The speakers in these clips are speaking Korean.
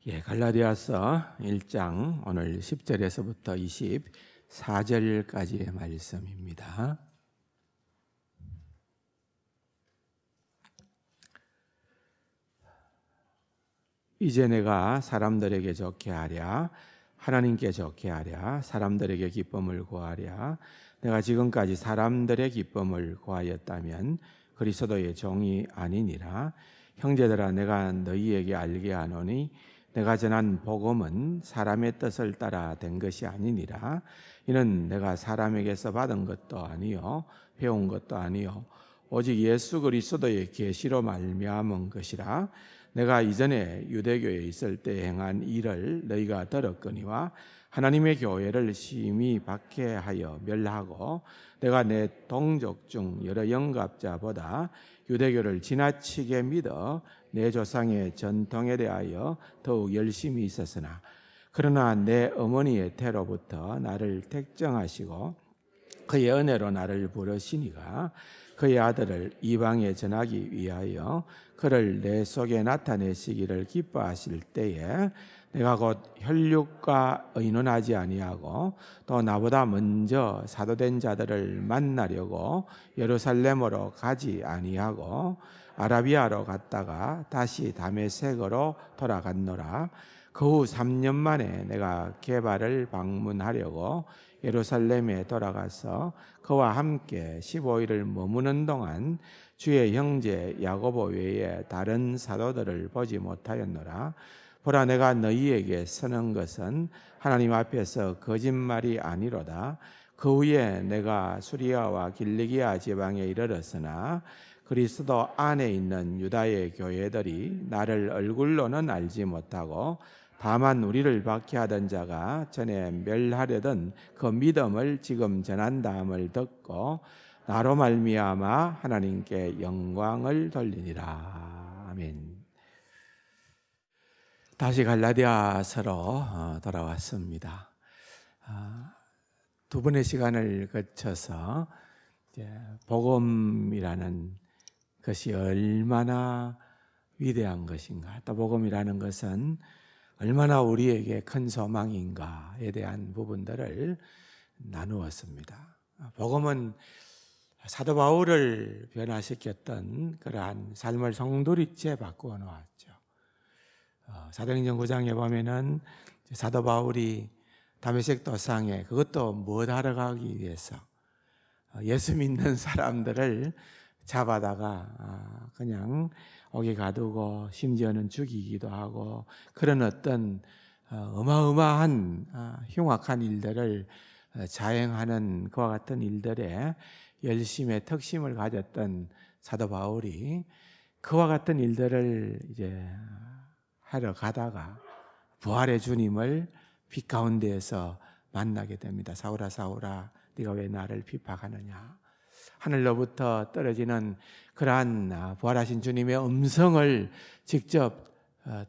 갈라디아서 1장 오늘 10절에서부터 24절까지의 말씀입니다. 이제 내가 사람들에게 좋게 하랴, 하나님께 좋게 하랴, 사람들에게 기쁨을 구하랴. 내가 지금까지 사람들의 기쁨을 구하였다면 그리스도의 종이 아니니라. 형제들아, 내가 너희에게 알게 하노니 내가 전한 복음은 사람의 뜻을 따라 된 것이 아니니라. 이는 내가 사람에게서 받은 것도 아니요 배운 것도 아니요 오직 예수 그리스도의 계시로 말미암은 것이라. 내가 이전에 유대교에 있을 때 행한 일을 너희가 들었거니와 하나님의 교회를 심히 박해하여 멸하고 내가 내 동족 중 여러 영갑자보다 유대교를 지나치게 믿어 내 조상의 전통에 대하여 더욱 열심히 있었으나 그러나 내 어머니의 태로부터 나를 택정하시고 그의 은혜로 나를 부르시니가 그의 아들을 이방에 전하기 위하여 그를 내 속에 나타내시기를 기뻐하실 때에 내가 곧 혈육과 의논하지 아니하고 또 나보다 먼저 사도된 자들을 만나려고 예루살렘으로 가지 아니하고 아라비아로 갔다가 다시 다메섹으로 돌아갔노라. 그 후 3년 만에 내가 게바를 방문하려고 예루살렘에 돌아가서 그와 함께 15일을 머무는 동안 주의 형제 야고보 외에 다른 사도들을 보지 못하였노라. 보라, 내가 너희에게 쓰는 것은 하나님 앞에서 거짓말이 아니로다. 그 후에 내가 수리아와 길리기아 지방에 이르렀으나 그리스도 안에 있는 유다의 교회들이 나를 얼굴로는 알지 못하고 다만 우리를 박해하던 자가 전에 멸하려던 그 믿음을 지금 전한다함을 듣고 나로 말미암아 하나님께 영광을 돌리니라. 아멘. 다시 갈라디아서로 돌아왔습니다. 두 번의 시간을 거쳐서 복음이라는 것이 얼마나 위대한 것인가, 또 복음이라는 것은 얼마나 우리에게 큰 소망인가에 대한 부분들을 나누었습니다. 복음은 사도 바울을 변화시켰던 그러한 삶을 송두리째 바꾸어 놓았죠. 사도행전 9장에 보면은 사도 바울이 다메섹 도상에 그것도 뭐 하러 가기 위해서 예수 믿는 사람들을 잡아다가 그냥 옥에 가두고 심지어는 죽이기도 하고 그런 어떤 어마어마한 흉악한 일들을 자행하는 그와 같은 일들에 열심의 특심을 가졌던 사도 바울이 그와 같은 일들을 이제 하러 가다가 부활의 주님을 빛 가운데에서 만나게 됩니다. 사울아 사울아, 네가 왜 나를 핍박하느냐. 하늘로부터 떨어지는 그러한 부활하신 주님의 음성을 직접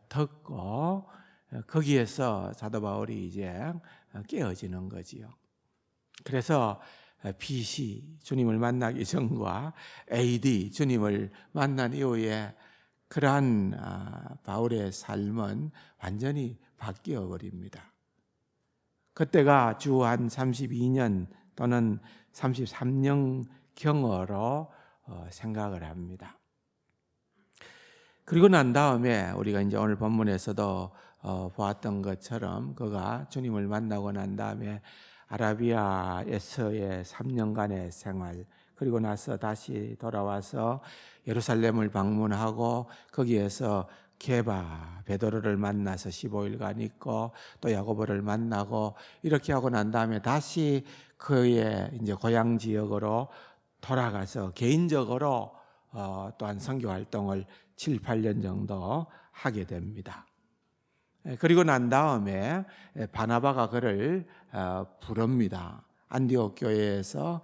듣고 거기에서 사도 바울이 이제 깨어지는 거지요. 그래서 BC 주님을 만나기 전과 AD 주님을 만난 이후에 그러한 바울의 삶은 완전히 바뀌어 버립니다. 그때가 주 한 32년 또는 33년 경어로 생각을 합니다. 그리고 난 다음에 우리가 이제 오늘 본문에서도 보았던 것처럼 그가 주님을 만나고 난 다음에 아라비아에서의 3년간의 생활, 그리고 나서 다시 돌아와서 예루살렘을 방문하고 거기에서 게바 베드로를 만나서 15일간 있고 또 야고보를 만나고 이렇게 하고 난 다음에 다시 그의 이제 고향 지역으로 돌아가서 개인적으로 또한 선교 활동을 7, 8년 정도 하게 됩니다. 그리고 난 다음에 바나바가 그를 부릅니다. 안디옥 교회에서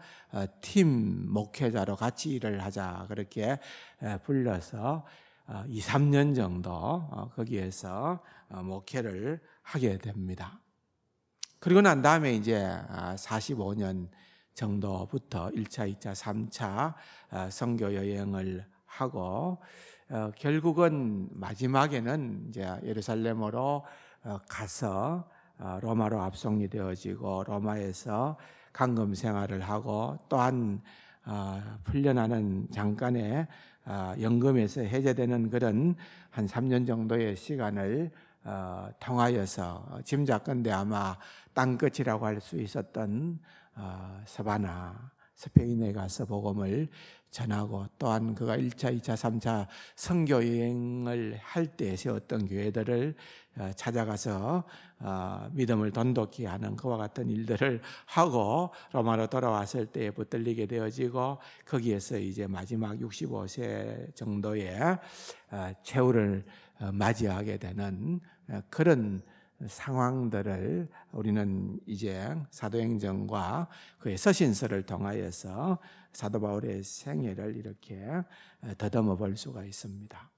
팀 목회자로 같이 일을 하자 그렇게 불러서 2, 3년 정도 거기에서 목회를 하게 됩니다. 그리고 난 다음에 이제 45년 정도부터 1차, 2차, 3차 선교 여행을 하고 결국은 마지막에는 이제 예루살렘으로 가서 로마로 압송이 되어지고 로마에서 감금 생활을 하고 또한 풀려나는 잠깐의 연금에서 해제되는 그런 한 3년 정도의 시간을 통하여서 짐작건대 아마 땅끝이라고 할 수 있었던 서바나 스페인에 가서 복음을 전하고 또한 그가 1차, 2차, 3차 선교 여행을 할 때 세웠던 교회들을 찾아가서 믿음을 돈독히 하는 그와 같은 일들을 하고 로마로 돌아왔을 때에 붙들리게 되어지고 거기에서 이제 마지막 65세 정도의 최후를 맞이하게 되는 그런 상황들을 우리는 이제 사도행전과 그의 서신서를 통하여서 사도 바울의 생애를 이렇게 더듬어 볼 수가 있습니다.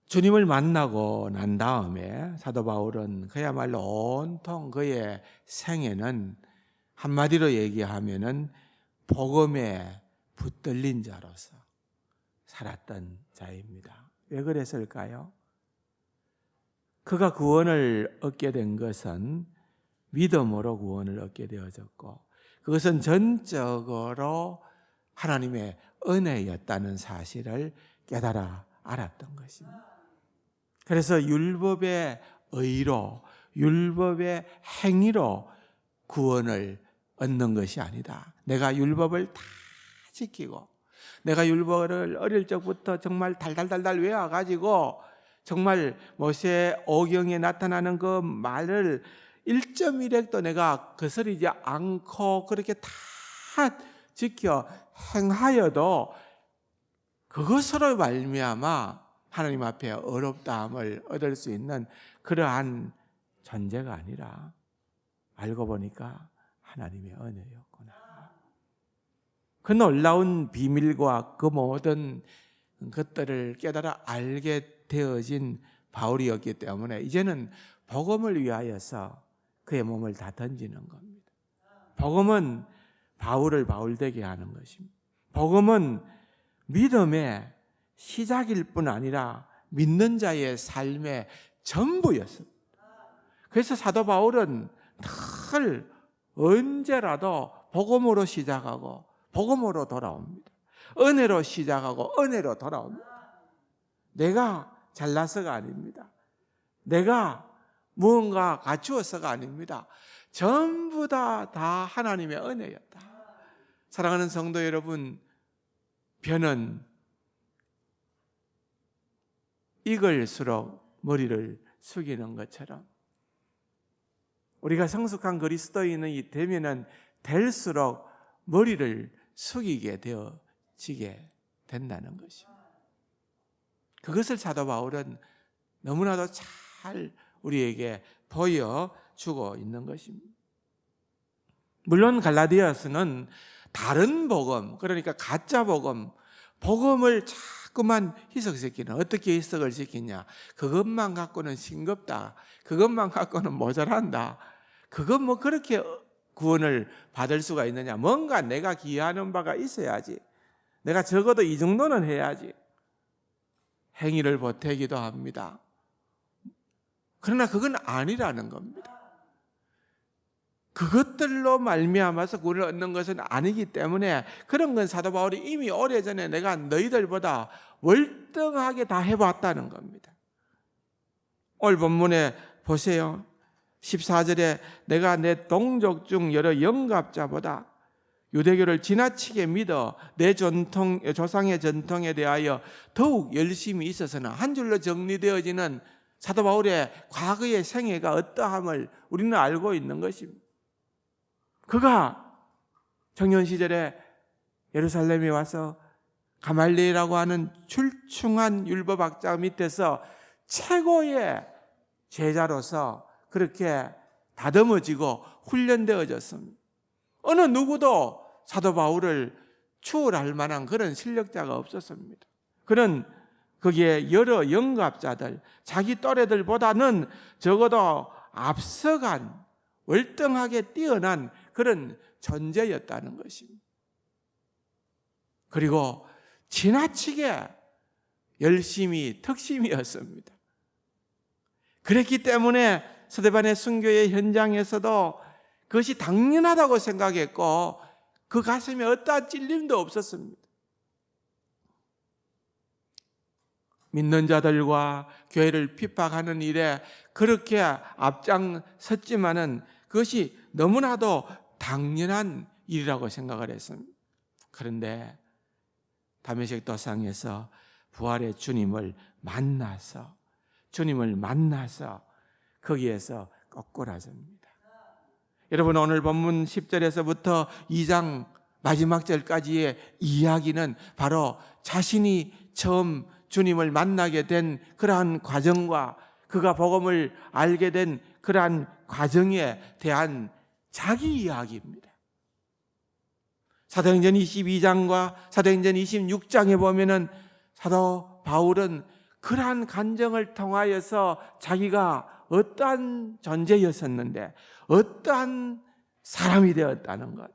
주님을 만나고 난 다음에 사도 바울은 그야말로 온통 그의 생애는 한마디로 얘기하면은 복음에 붙들린 자로서 살았던 자입니다. 왜 그랬을까요? 그가 구원을 얻게 된 것은 믿음으로 구원을 얻게 되어졌고 그것은 전적으로 하나님의 은혜였다는 사실을 깨달아 알았던 것입니다. 그래서 율법의 의로, 율법의 행위로 구원을 얻는 것이 아니다. 내가 율법을 다 지키고 내가 율법을 어릴 적부터 정말 달달달달 외워가지고 정말 모세 오경에 나타나는 그 말을 1.1획도 내가 거스르지 않고 그렇게 다 지켜 행하여도 그것으로 말미암아 하나님 앞에 어렵다함을 얻을 수 있는 그러한 존재가 아니라 알고 보니까 하나님의 은혜였구나. 그 놀라운 비밀과 그 모든 것들을 깨달아 알게 되어진 바울이었기 때문에 이제는 복음을 위하여서 그의 몸을 다 던지는 겁니다. 복음은 바울을 바울되게 하는 것입니다. 복음은 믿음의 시작일 뿐 아니라 믿는 자의 삶의 전부였습니다. 그래서 사도 바울은 늘 언제라도 복음으로 시작하고 복음으로 돌아옵니다. 은혜로 시작하고 은혜로 돌아옵니다. 내가 잘나서가 아닙니다. 내가 무언가 갖추어서가 아닙니다. 전부 다 하나님의 은혜였다. 사랑하는 성도 여러분, 벼는 익을수록 머리를 숙이는 것처럼 우리가 성숙한 그리스도인이 되면은 될수록 머리를 숙이게 되어지게 된다는 것입니다. 그것을 사도 바울은 너무나도 잘 우리에게 보여주고 있는 것입니다. 물론 갈라디아서는 다른 복음, 그러니까 가짜 복음을 자꾸만 희석시키는, 어떻게 희석을 시키냐, 그것만 갖고는 싱겁다, 그것만 갖고는 모자란다, 그것 뭐 그렇게 구원을 받을 수가 있느냐, 뭔가 내가 기여하는 바가 있어야지, 내가 적어도 이 정도는 해야지 행위를 보태기도 합니다. 그러나 그건 아니라는 겁니다. 그것들로 말미암아서 구원을 얻는 것은 아니기 때문에 그런 건 사도 바울이 이미 오래전에 내가 너희들보다 월등하게 다 해봤다는 겁니다. 오늘 본문에 보세요. 14절에 내가 내 동족 중 여러 영갑자보다 유대교를 지나치게 믿어 내 조상의 전통에 대하여 더욱 열심히 있어서는, 한 줄로 정리되어지는 사도 바울의 과거의 생애가 어떠함을 우리는 알고 있는 것입니다. 그가 청년 시절에 예루살렘에 와서 가말리엘이라고 하는 출중한 율법학자 밑에서 최고의 제자로서 그렇게 다듬어지고 훈련되어졌습니다. 어느 누구도 사도 바울을 추월할 만한 그런 실력자가 없었습니다. 그는 거기에 여러 영갑자들, 자기 또래들보다는 적어도 앞서간 월등하게 뛰어난 그런 존재였다는 것입니다. 그리고 지나치게 열심히 특심이었습니다. 그랬기 때문에 스데반의 순교의 현장에서도 그것이 당연하다고 생각했고 그 가슴에 어떠한 찔림도 없었습니다. 믿는 자들과 교회를 핍박하는 일에 그렇게 앞장섰지만은 그것이 너무나도 당연한 일이라고 생각을 했습니다. 그런데 다메섹 도상에서 부활의 주님을 만나서 거기에서 거꾸라집니다. 여러분, 오늘 본문 10절에서부터 2장 마지막 절까지의 이야기는 바로 자신이 처음 주님을 만나게 된 그러한 과정과 그가 복음을 알게 된 그러한 과정에 대한 자기 이야기입니다. 사도행전 22장과 사도행전 26장에 보면은 사도 바울은 그러한 간정을 통하여서 자기가 어떠한 존재였었는데 어떠한 사람이 되었다는 것,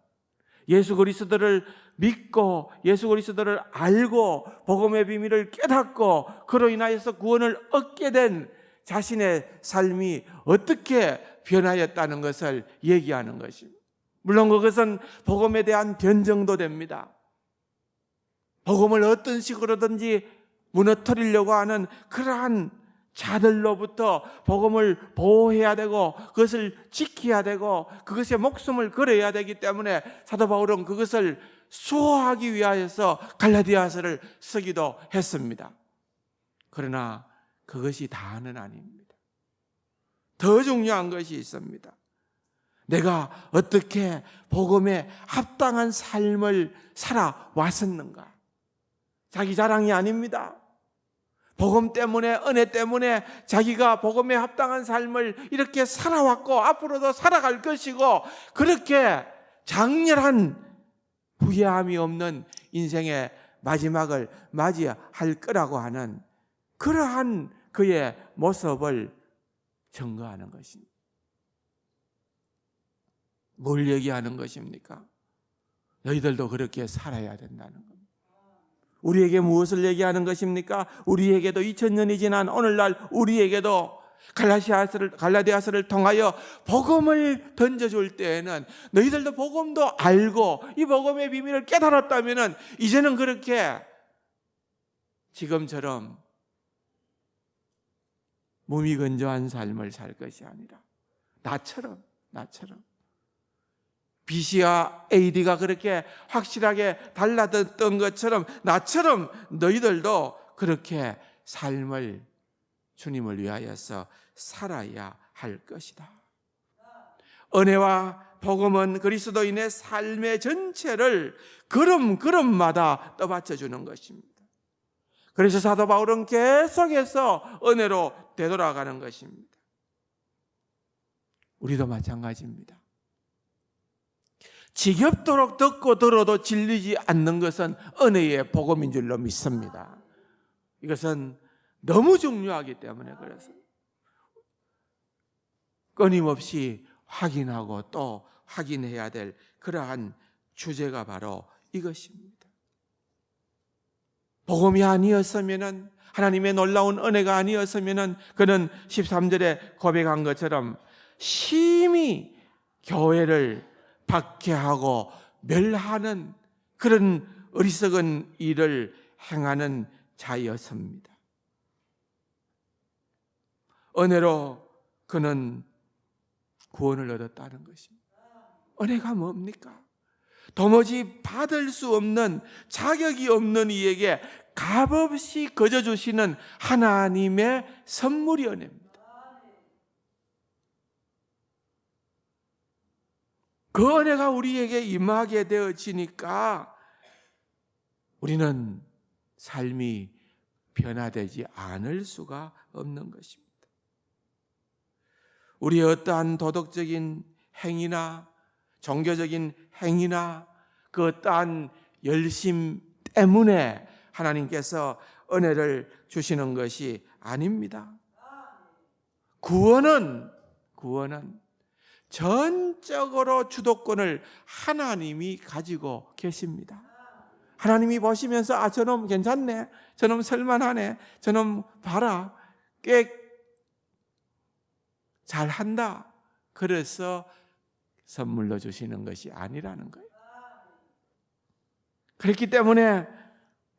예수 그리스도를 믿고 예수 그리스도를 알고 복음의 비밀을 깨닫고 그로 인하여서 구원을 얻게 된 자신의 삶이 어떻게 변하였다는 것을 얘기하는 것입니다. 물론 그것은 복음에 대한 변증도 됩니다. 복음을 어떤 식으로든지 무너뜨리려고 하는 그러한 자들로부터 복음을 보호해야 되고 그것을 지켜야 되고 그것에 목숨을 걸어야 되기 때문에 사도 바울은 그것을 수호하기 위하여서 갈라디아서를 쓰기도 했습니다. 그러나 그것이 다는 아닙니다. 더 중요한 것이 있습니다. 내가 어떻게 복음에 합당한 삶을 살아왔었는가? 자기 자랑이 아닙니다. 복음 때문에, 은혜 때문에 자기가 복음에 합당한 삶을 이렇게 살아왔고 앞으로도 살아갈 것이고 그렇게 장렬한 부유함이 없는 인생의 마지막을 맞이할 거라고 하는 그러한 그의 모습을 증거하는 것입니다. 뭘 얘기하는 것입니까? 너희들도 그렇게 살아야 된다는 겁니다. 우리에게 무엇을 얘기하는 것입니까? 우리에게도 2000년이 지난 오늘날 우리에게도 갈라디아서를 통하여 복음을 던져줄 때에는 너희들도 복음도 알고 이 복음의 비밀을 깨달았다면 이제는 그렇게 지금처럼 무미건조한 삶을 살 것이 아니라 나처럼 BC와 AD가 그렇게 확실하게 달라졌던 것처럼 나처럼 너희들도 그렇게 삶을 주님을 위하여서 살아야 할 것이다. 은혜와 복음은 그리스도인의 삶의 전체를 걸음마다 떠받쳐 주는 것입니다. 그래서 사도 바울은 계속해서 은혜로 되돌아가는 것입니다. 우리도 마찬가지입니다. 지겹도록 듣고 들어도 질리지 않는 것은 은혜의 복음인 줄로 믿습니다. 이것은 너무 중요하기 때문에 그렇습니다. 끊임없이 확인하고 또 확인해야 될 그러한 주제가 바로 이것입니다. 복음이 아니었으면, 하나님의 놀라운 은혜가 아니었으면 그는 13절에 고백한 것처럼 심히 교회를 박해하고 멸하는 그런 어리석은 일을 행하는 자였습니다. 은혜로 그는 구원을 얻었다는 것입니다. 은혜가 뭡니까? 도무지 받을 수 없는, 자격이 없는 이에게 값없이 거저 주시는 하나님의 선물이 은혜입니다. 그 은혜가 우리에게 임하게 되어지니까 우리는 삶이 변화되지 않을 수가 없는 것입니다. 우리의 어떠한 도덕적인 행위나 종교적인 행위나 그 어떠한 열심 때문에 하나님께서 은혜를 주시는 것이 아닙니다. 구원은 전적으로 주도권을 하나님이 가지고 계십니다. 하나님이 보시면서 아, 저놈 괜찮네, 저놈 쓸만하네, 저놈 봐라, 꽤 잘한다, 그래서 선물로 주시는 것이 아니라는 거예요. 그렇기 때문에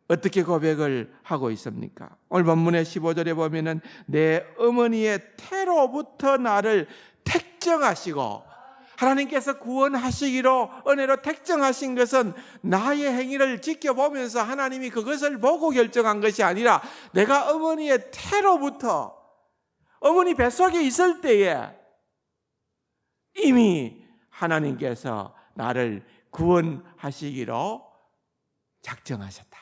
어떻게 고백을 하고 있습니까? 오늘 본문의 15절에 보면은 내 어머니의 태로부터 나를 택정하시고, 하나님께서 구원하시기로 은혜로 택정하신 것은 나의 행위를 지켜보면서 하나님이 그것을 보고 결정한 것이 아니라 내가 어머니의 태로부터, 어머니 뱃속에 있을 때에 이미 하나님께서 나를 구원하시기로 작정하셨다.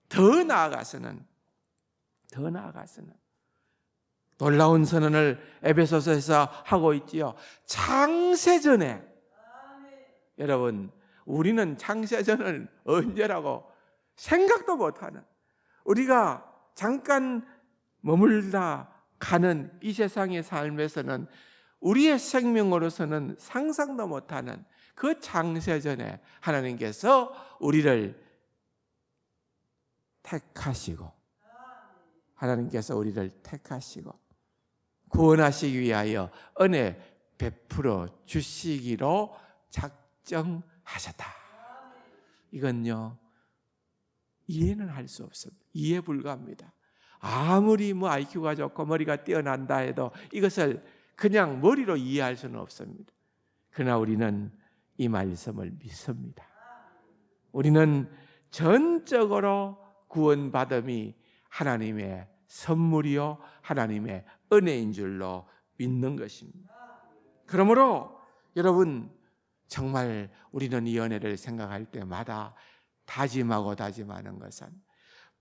더 나아가서는 놀라운 선언을 에베소서에서 하고 있지요. 창세전에, 여러분, 우리는 창세전을 언제라고 생각도 못하는, 우리가 잠깐 머물다 가는 이 세상의 삶에서는 우리의 생명으로서는 상상도 못하는 그 창세전에 하나님께서 우리를 택하시고, 하나님께서 우리를 택하시고 구원하시기 위하여 은혜 베풀어 주시기로 작정하셨다. 이건요, 이해는 할 수 없습니다. 이해 불가합니다. 아무리 IQ가 좋고 머리가 뛰어난다 해도 이것을 그냥 머리로 이해할 수는 없습니다. 그러나 우리는 이 말씀을 믿습니다. 우리는 전적으로 구원받음이 하나님의 선물이요 하나님의 은혜인 줄로 믿는 것입니다. 그러므로 여러분, 정말 우리는 이 은혜를 생각할 때마다 다짐하는 것은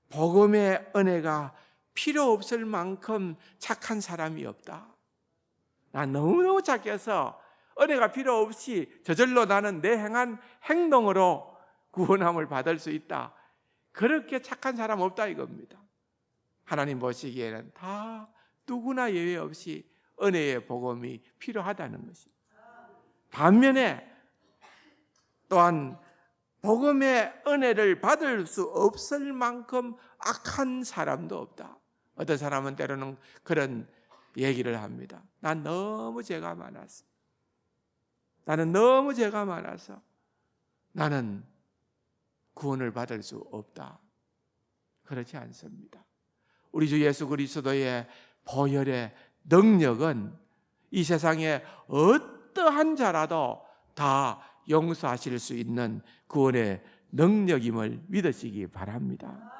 복음의 은혜가 필요 없을 만큼 착한 사람이 없다. 난 너무너무 착해서 은혜가 필요 없이 저절로 나는 내 행한 행동으로 구원함을 받을 수 있다. 그렇게 착한 사람 없다 이겁니다. 하나님 보시기에는 다 누구나 예외 없이 은혜의 복음이 필요하다는 것입니다. 반면에 또한 복음의 은혜를 받을 수 없을 만큼 악한 사람도 없다. 어떤 사람은 때로는 그런 얘기를 합니다. 난 너무 죄가 많았어. 나는 너무 죄가 많아서 나는 구원을 받을 수 없다. 그렇지 않습니다. 우리 주 예수 그리스도의 보혈의 능력은 이 세상에 어떠한 자라도 다 용서하실 수 있는 구원의 능력임을 믿으시기 바랍니다.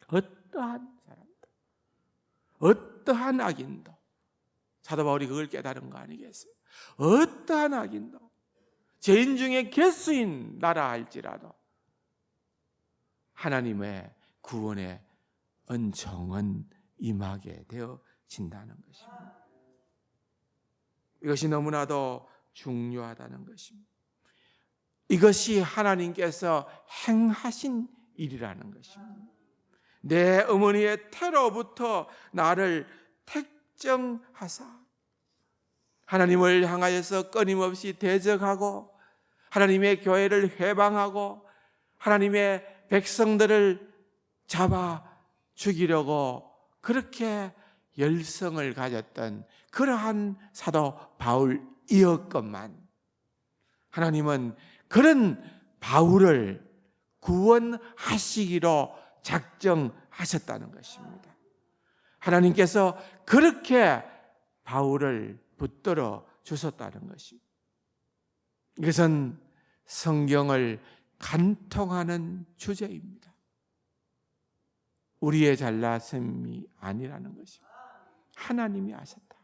어떠한 사람도, 어떠한 악인도, 사도 바울이 그걸 깨달은 거 아니겠어요? 어떠한 악인도, 죄인 중에 개수인 나라 할지라도 하나님의 구원의 은총은 임하게 되어진다는 것입니다. 이것이 너무나도 중요하다는 것입니다. 이것이 하나님께서 행하신 일이라는 것입니다. 내 어머니의 태로부터 나를 택정하사 하나님을 향하여서 끊임없이 대적하고 하나님의 교회를 회방하고 하나님의 백성들을 잡아 죽이려고 그렇게 열성을 가졌던 그러한 사도 바울이었건만 하나님은 그런 바울을 구원하시기로 작정하셨다는 것입니다. 하나님께서 그렇게 바울을 붙들어 주셨다는 것입니다. 이것은 성경을 간통하는 주제입니다. 우리의 잘나심이 아니라는 것입니다. 하나님이 하셨다.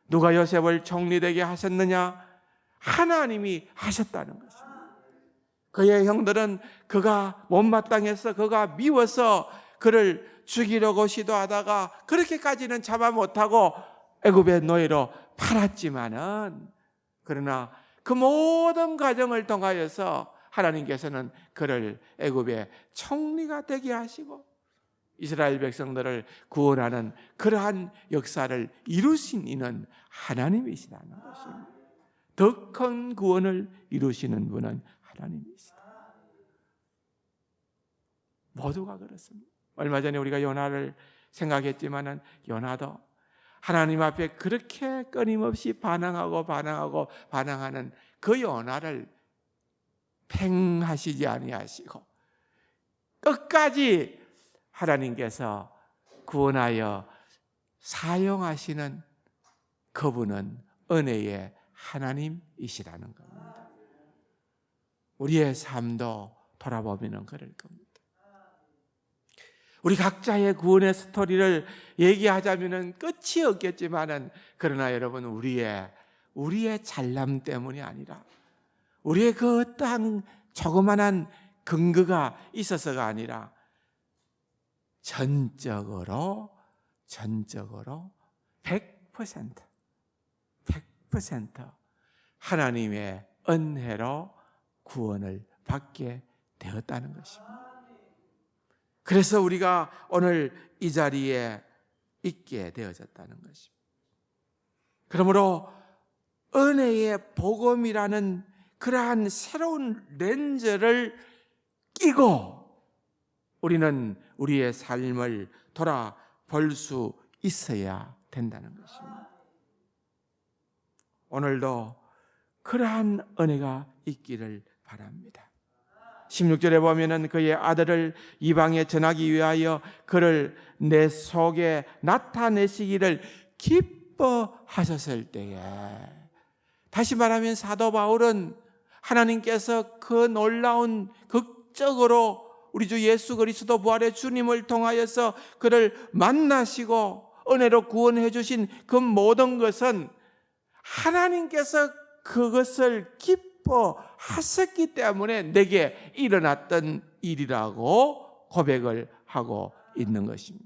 누가 요셉을 총리되게 하셨느냐? 하나님이 하셨다는 것입니다. 그의 형들은 그가 못마땅해서 그가 미워서 그를 죽이려고 시도하다가 그렇게까지는 참아 못하고 애굽의 노예로 팔았지만은 그러나 그 모든 과정을 통하여서 하나님께서는 그를 애굽의 총리가 되게 하시고 이스라엘 백성들을 구원하는 그러한 역사를 이루신 이는 하나님이시라는 것입니다. 더 큰 구원을 이루시는 분은 하나님이시다. 모두가 그렇습니다. 얼마 전에 우리가 요나를 생각했지만은 요나도 하나님 앞에 그렇게 끊임없이 반항하는 그 요나를 팽하시지 아니하시고 끝까지 하나님께서 구원하여 사용하시는 그분은 은혜의 하나님이시라는 겁니다. 우리의 삶도 돌아보면 그럴 겁니다. 우리 각자의 구원의 스토리를 얘기하자면 끝이 없겠지만은 그러나 여러분 우리의 잘남 때문이 아니라 우리의 그 어떠한 조그만한 근거가 있어서가 아니라 전적으로 100% 하나님의 은혜로 구원을 받게 되었다는 것입니다. 그래서 우리가 오늘 이 자리에 있게 되어졌다는 것입니다. 그러므로 은혜의 복음이라는 그러한 새로운 렌즈를 끼고 우리는 우리의 삶을 돌아볼 수 있어야 된다는 것입니다. 오늘도 그러한 은혜가 있기를 바랍니다. 16절에 보면은 그의 아들을 이방에 전하기 위하여 그를 내 속에 나타내시기를 기뻐하셨을 때에, 다시 말하면 사도 바울은 하나님께서 그 놀라운 극적으로 우리 주 예수 그리스도 부활의 주님을 통하여서 그를 만나시고 은혜로 구원해 주신 그 모든 것은 하나님께서 그것을 기뻐하셨기 때문에 내게 일어났던 일이라고 고백을 하고 있는 것입니다.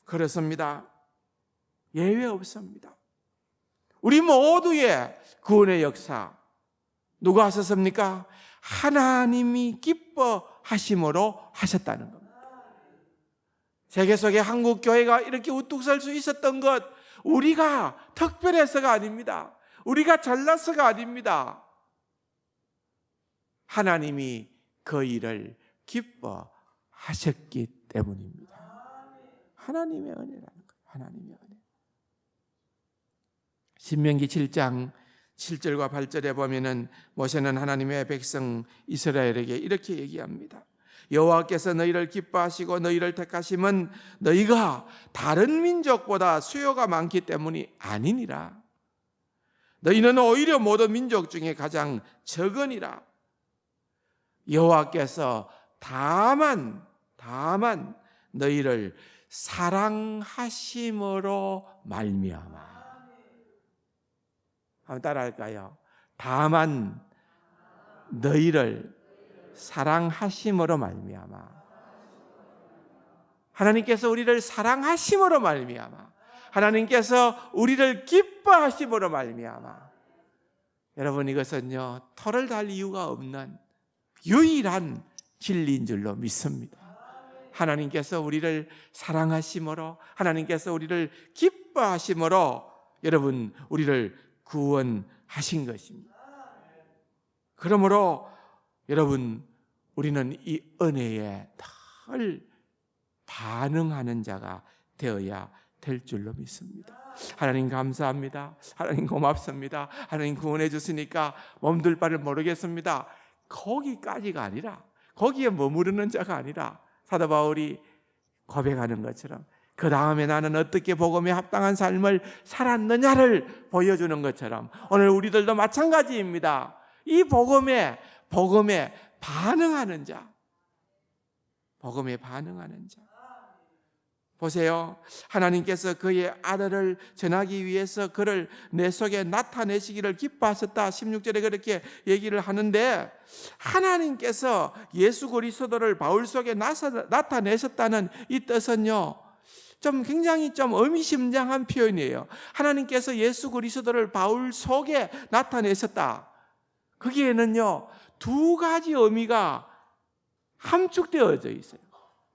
그렇습니다. 예외 없습니다. 우리 모두의 구원의 역사 누가 하셨습니까? 하나님이 기뻐하심으로 하셨다는 겁니다. 세계 속에 한국 교회가 이렇게 우뚝 설 수 있었던 것, 우리가 특별해서가 아닙니다. 우리가 잘나서가 아닙니다. 하나님이 그 일을 기뻐하셨기 때문입니다. 하나님의 은혜라는 거예요. 하나님의 은혜. 신명기 7장 7절과 8절에 보면은 모세는 하나님의 백성 이스라엘에게 이렇게 얘기합니다. 여호와께서 너희를 기뻐하시고 너희를 택하심은 너희가 다른 민족보다 수요가 많기 때문이 아니니라. 너희는 오히려 모든 민족 중에 가장 적으니라. 여호와께서 다만 너희를 사랑하심으로 말미암아. 한번 따라할까요? 다만 너희를 사랑하심으로 말미암아. 하나님께서 우리를 사랑하심으로 말미암아. 하나님께서 우리를 기뻐하심으로 말미암아. 여러분, 이것은요 털을 달 이유가 없는 유일한 진리인 줄로 믿습니다. 하나님께서 우리를 사랑하심으로, 하나님께서 우리를 기뻐하심으로 여러분 우리를 구원하신 것입니다. 그러므로 여러분 우리는 이 은혜에 늘 반응하는 자가 되어야 될 줄로 믿습니다. 하나님 감사합니다. 하나님 고맙습니다. 하나님 구원해 주시니까 몸둘 바를 모르겠습니다. 거기까지가 아니라, 거기에 머무르는 자가 아니라 사도 바울이 고백하는 것처럼 그 다음에 나는 어떻게 복음에 합당한 삶을 살았느냐를 보여주는 것처럼 오늘 우리들도 마찬가지입니다. 이 복음에 반응하는 자, 복음에 반응하는 자. 보세요. 하나님께서 그의 아들을 전하기 위해서 그를 내 속에 나타내시기를 기뻐하셨다. 16절에 그렇게 얘기를 하는데, 하나님께서 예수 그리스도를 바울 속에 나타내셨다는 이 뜻은요 굉장히 의미심장한 표현이에요. 하나님께서 예수 그리스도를 바울 속에 나타내셨다. 거기에는요 두 가지 의미가 함축되어져 있어요.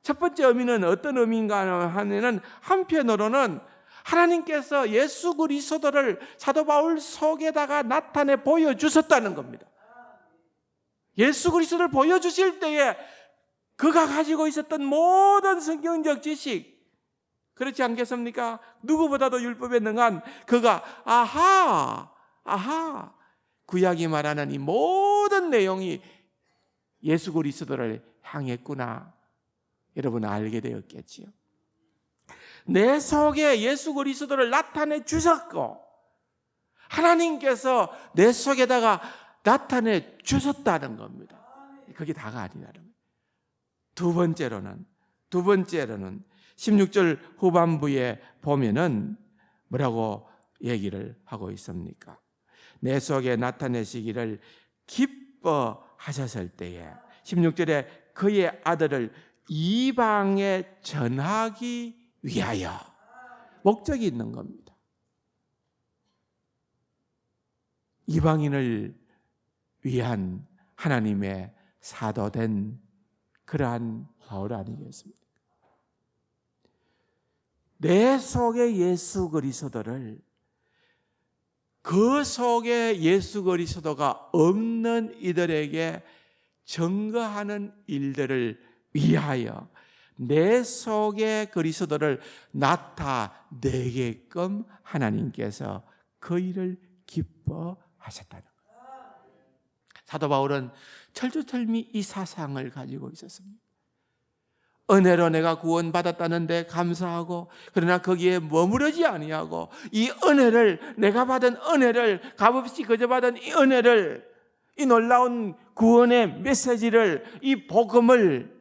첫 번째 의미는 어떤 의미인가 하면은, 한편으로는 하나님께서 예수 그리스도를 사도 바울 속에다가 나타내 보여주셨다는 겁니다. 예수 그리스도를 보여주실 때에 그가 가지고 있었던 모든 성경적 지식, 그렇지 않겠습니까? 누구보다도 율법에 능한 그가 구약이 말하는 이 모든 내용이 예수 그리스도를 향했구나, 여러분 알게 되었겠지요. 내 속에 예수 그리스도를 나타내 주셨고 하나님께서 내 속에다가 나타내 주셨다는 겁니다. 그게 다가 아니라는 거예요. 두 번째로는 16절 후반부에 보면은 뭐라고 얘기를 하고 있습니까? 내 속에 나타내시기를 기뻐하셨을 때에 16절에 그의 아들을 이방에 전하기 위하여, 목적이 있는 겁니다. 이방인을 위한 하나님의 사도된 그러한 바울 아니겠습니까? 내 속에 예수 그리스도를, 그 속에 예수 그리스도가 없는 이들에게 증거하는 일들을 위하여 내 속에 그리스도를 나타내게끔 하나님께서 그 일을 기뻐하셨다는 거예요. 사도 바울은 철두철미 이 사상을 가지고 있었습니다. 은혜로 내가 구원받았다는데 감사하고, 그러나 거기에 머무르지 아니하고 이 은혜를, 내가 받은 은혜를, 값없이 거저 받은 이 은혜를, 이 놀라운 구원의 메시지를, 이 복음을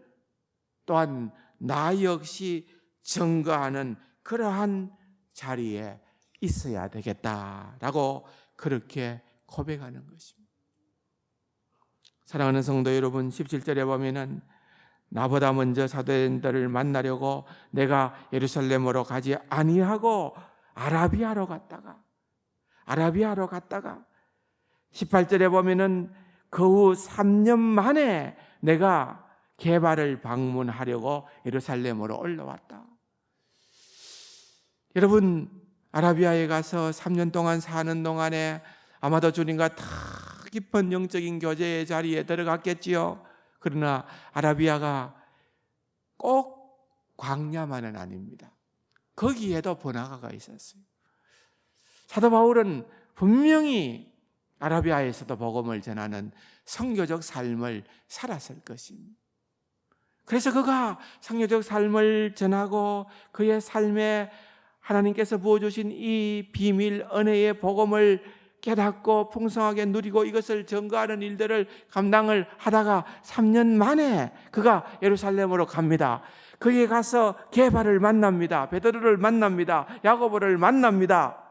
또한 나 역시 증거하는 그러한 자리에 있어야 되겠다라고 그렇게 고백하는 것입니다. 사랑하는 성도 여러분, 17절에 보면은 나보다 먼저 사도들을 만나려고 내가 예루살렘으로 가지 아니하고 아라비아로 갔다가 18절에 보면은 그 후 3년 만에 내가 게바를 방문하려고 예루살렘으로 올라왔다. 여러분, 아라비아에 가서 3년 동안 사는 동안에 아마도 주님과 다 깊은 영적인 교제의 자리에 들어갔겠지요. 그러나 아라비아가 꼭 광야만은 아닙니다. 거기에도 번화가가 있었어요. 사도 바울은 분명히 아라비아에서도 복음을 전하는 선교적 삶을 살았을 것입니다. 그래서 그가 선교적 삶을 전하고 그의 삶에 하나님께서 부어주신 이 비밀 은혜의 복음을 깨닫고 풍성하게 누리고 이것을 증거하는 일들을 감당을 하다가 3년 만에 그가 예루살렘으로 갑니다. 거기에 가서 게바를 만납니다. 베드로를 만납니다. 야고보를 만납니다.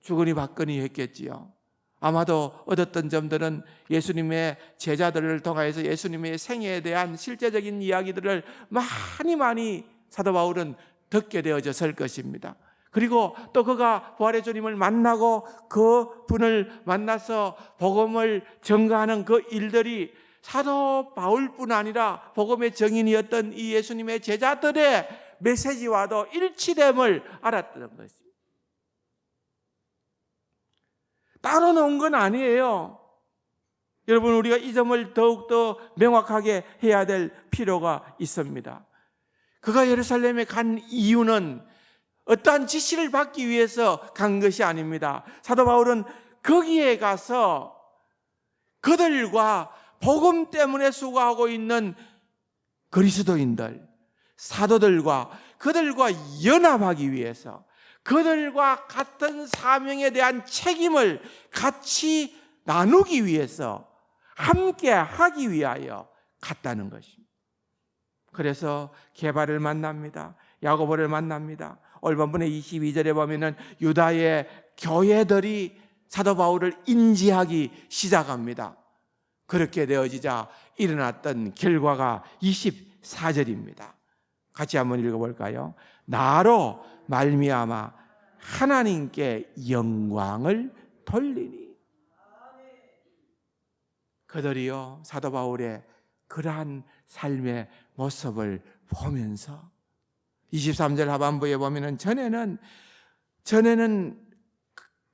주거니 받거니 했겠지요. 아마도 얻었던 점들은 예수님의 제자들을 통해서 예수님의 생애에 대한 실제적인 이야기들을 많이 사도 바울은 듣게 되어졌을 것입니다. 그리고 또 그가 부활의 주님을 만나고 그 분을 만나서 복음을 증거하는 그 일들이 사도 바울뿐 아니라 복음의 증인이었던 이 예수님의 제자들의 메시지와도 일치됨을 알았던 것입니다. 따로 놓은 건 아니에요. 여러분, 우리가 이 점을 더욱더 명확하게 해야 될 필요가 있습니다. 그가 예루살렘에 간 이유는 어떠한 지시를 받기 위해서 간 것이 아닙니다. 사도 바울은 거기에 가서 그들과 복음 때문에 수고하고 있는 그리스도인들, 사도들과 그들과 연합하기 위해서, 그들과 같은 사명에 대한 책임을 같이 나누기 위해서, 함께 하기 위하여 갔다는 것입니다. 그래서 게바를 만납니다. 야고보를 만납니다. 오늘 본문의 22절에 보면은 유다의 교회들이 사도 바울을 인지하기 시작합니다. 그렇게 되어지자 일어났던 결과가 24절입니다. 같이 한번 읽어볼까요? 나로 말미암아 하나님께 영광을 돌리니. 그들이요, 사도 바울의 그러한 삶의 모습을 보면서 23절 하반부에 보면은 전에는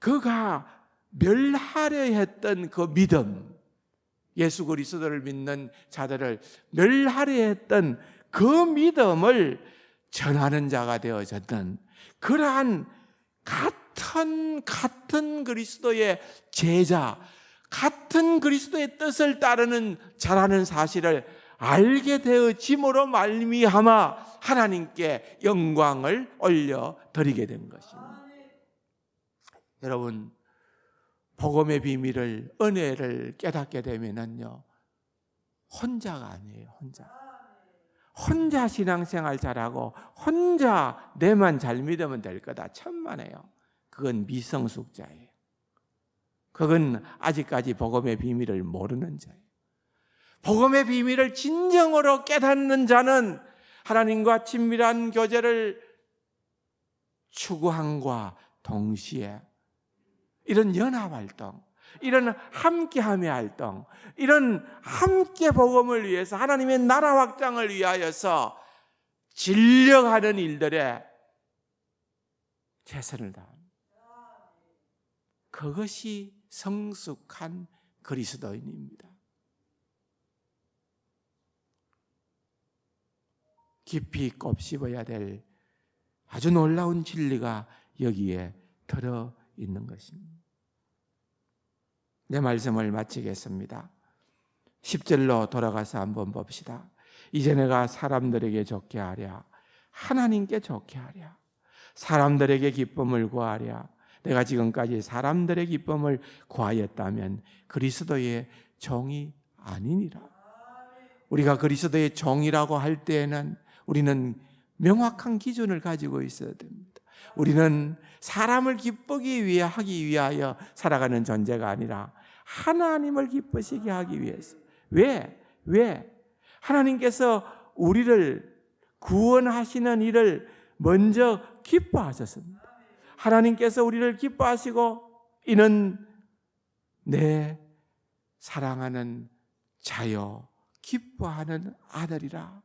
그가 멸하려 했던 그 믿음, 예수 그리스도를 믿는 자들을 멸하려 했던 그 믿음을 전하는 자가 되어졌던 그러한 같은 그리스도의 제자, 같은 그리스도의 뜻을 따르는 자라는 사실을 알게 되어짐으로 말미암아 하나님께 영광을 올려드리게 된 것입니다. 여러분, 복음의 비밀을, 은혜를 깨닫게 되면은요, 혼자가 아니에요. 혼자 신앙생활 잘하고 혼자 내만 잘 믿으면 될 거다, 천만에요. 그건 미성숙자예요. 그건 아직까지 복음의 비밀을 모르는 자예요. 복음의 비밀을 진정으로 깨닫는 자는 하나님과 친밀한 교제를 추구함과 동시에 이런 연합활동, 이런 함께함의 활동, 이런 함께 복음을 위해서 하나님의 나라 확장을 위하여서 진력하는 일들에 최선을 다합니다. 그것이 성숙한 그리스도인입니다. 깊이 곱씹어야 될 아주 놀라운 진리가 여기에 들어 있는 것입니다. 내 말씀을 마치겠습니다. 10절로 돌아가서 한번 봅시다. 이제 내가 사람들에게 좋게 하랴, 하나님께 좋게 하랴, 사람들에게 기쁨을 구하랴. 내가 지금까지 사람들의 기쁨을 구하였다면 그리스도의 종이 아니니라. 우리가 그리스도의 종이라고 할 때에는 우리는 명확한 기준을 가지고 있어야 됩니다. 우리는 사람을 기쁘게 위해 하기 위하여 살아가는 존재가 아니라 하나님을 기쁘시게 하기 위해서. 왜? 하나님께서 우리를 구원하시는 일을 먼저 기뻐하셨습니다. 하나님께서 우리를 기뻐하시고 이는 내 사랑하는 자여 기뻐하는 아들이라.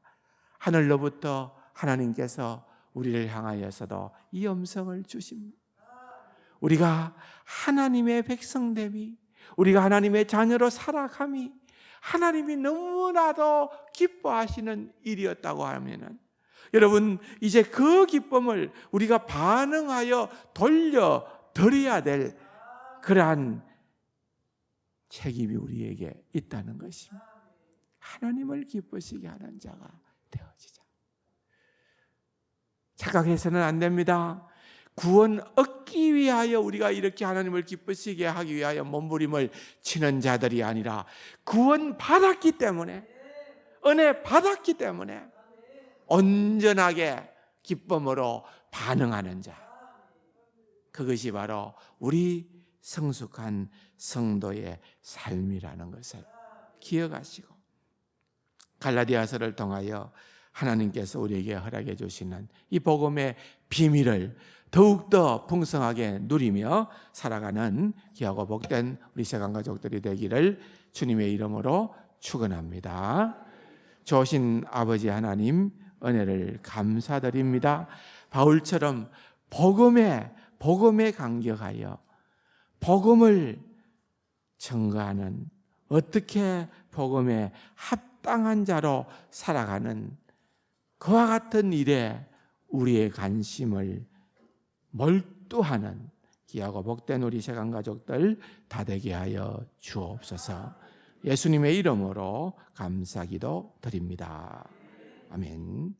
하늘로부터 하나님께서 우리를 향하여서도 이 음성을 주십니다. 우리가 하나님의 백성됨이, 우리가 하나님의 자녀로 살아감이 하나님이 너무나도 기뻐하시는 일이었다고 하면은, 여러분, 이제 그 기쁨을 우리가 반응하여 돌려드려야 될 그러한 책임이 우리에게 있다는 것입니다. 하나님을 기쁘시게 하는 자가 되어지자. 착각해서는 안 됩니다. 구원 얻기 위하여 우리가 이렇게 하나님을 기쁘시게 하기 위하여 몸부림을 치는 자들이 아니라 구원 받았기 때문에, 은혜 받았기 때문에 온전하게 기쁨으로 반응하는 자, 그것이 바로 우리 성숙한 성도의 삶이라는 것을 기억하시고, 갈라디아서를 통하여 하나님께서 우리에게 허락해 주시는 이 복음의 비밀을 더욱더 풍성하게 누리며 살아가는 귀하고 복된 우리 세간 가족들이 되기를 주님의 이름으로 축원합니다. 좋으신 아버지 하나님, 은혜를 감사드립니다. 바울처럼 복음에 감격하여 복음을 증거하는, 어떻게 복음에 합당한 자로 살아가는 그와 같은 일에 우리의 관심을 몰두하는 귀하고 복된 우리 세간 가족들 다 되게 하여 주옵소서. 예수님의 이름으로 감사기도 드립니다. 아멘.